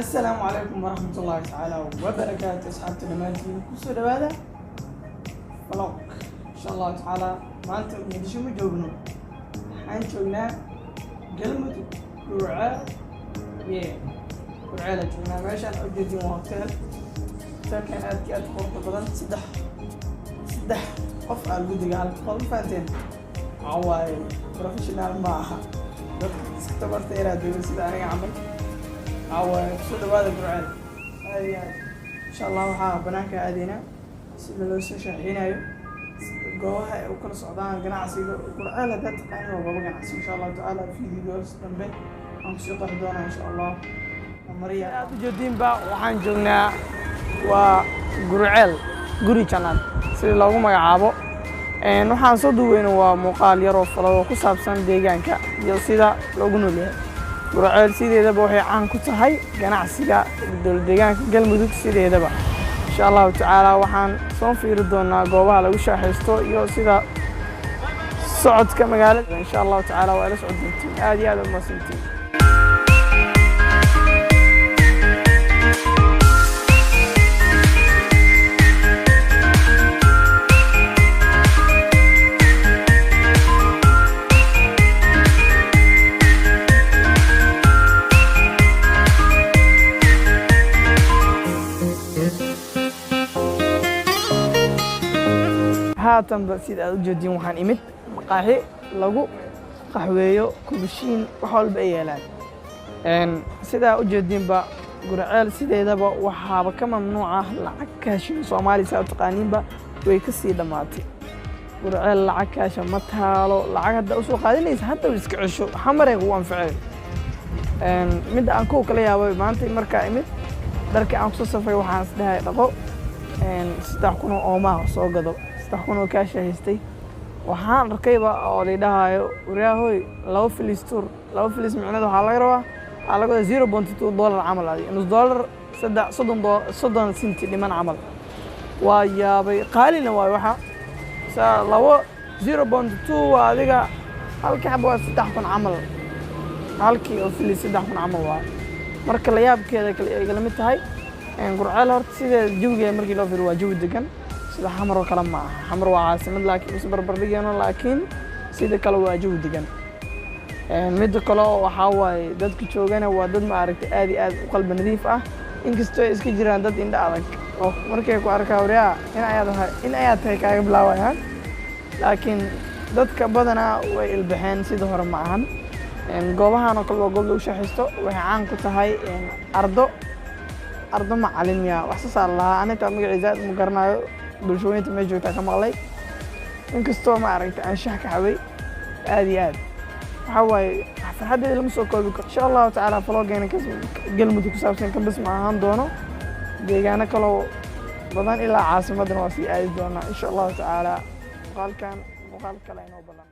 السلام عليكم ورحمة الله تعالى وبركاته. أصحابتي دمانتين كسو دوادا فلوق إن شاء الله تعالى ما أنت مدشو مجوبنا حان شوقنا قلمة قرعة قرعة لجونا ماشان أجدي موهتل ساكن أدكي أدخل بدن سدح قف على القدق على القلب فانتين عواي بروفيشنال معها اختبرت إيراد بس أنا عمل عواي كسو دوادا قرعة إن شاء الله وحا بناك أدينا سيدا لو سشاحينايو goobaha ay u kala socdaan ganacsiga qur'aanka dad qeyn oo baba ganacsi insha Allah ta'ala fi videos dambe aan ku soo qori doonaa insha Allah mariya aad u jeedin ba waxaan joognaa waa Gurceel guri channel sida loogu magacaabo waxaan soo duubeynaa waa muuqaal yar oo falo ku saabsan deegaanka iyo sida loogu noolyahay Gurceel sideedaba waxay caan ku tahay ganacsiga deegaanka Galmudug sideedaba إن شاء الله تعالى وحن صون في ردنا جوابها لو شاحستو يو سيدا صعد كما قالت إن شاء الله تعالى وأنا صعد بنتي هذا ما سنتي هاتم بسيد أوجدين وحن إمت مقاهي لغو قهويو كوبشين وحول بأيالان سيدا أوجدين با قرعال سيدا دابا وحابا كما ممنوعة لعكاشين صومالي ساو تقانين با ويكسي دماتي قرعال لعكاشا متهالو لعكا دا أسوق هذا ليس حتى ويسكعشو حمري هو انفعال مدى أنكو كليا ومانتي مركا إمت داركي أنكسو صفاي وحان سدهاي لغو سيدا كونو أوما سو قدو تكونوا كاشهستي waxaan arkayba oo leedahay wariyahooy laba filistur laba filis macnaheedu waxa laga rabaa alaga $0.2 amal ah inuu dollar 30 senti dhiman amal waa yaabay qaalina waa waxa saa labo 0.2 waa adiga halkii xabo 3 amal halkii oo filis 3 amal waa marka la yaabkeeda kala mid tahay Gurceel horta sida jawiga markii loo fiiriyo waa jawi degan sida xamar oo kala ma xamar waa caasimad laakiin is barbar dhigayno laakiin sida kale waa jawi degan mid kale waxa waay dadka joogana waa dad ma aragtay aad u qalbi nadiif ah inkastoo ay iska jiraan dad indha adag oo markay ku arkaa wariyaa in ay tahay kaaga bilaawayaan laakiin dadka badana way ilbaxeen sida hore ma ahan goobahan oo kale waa goob lagu shaqeysto waxay caan ku tahay ardo macallin ya wax soo saar lahaa aniga magaciisa ma garanayo bulshooyinta ma joogta ka maqlay inkastoo ma aragtay aan shax ka xaway aad waxa waay farxadeeda lama soo koobi karo insha Allah ta'ala vloggeena Galmudug ku saabsan kan bas ma ahaan doono deegaano kale badan ilaa caasimadana waa si aadi doona insha Allah ta'ala muuqaal kale inoo badan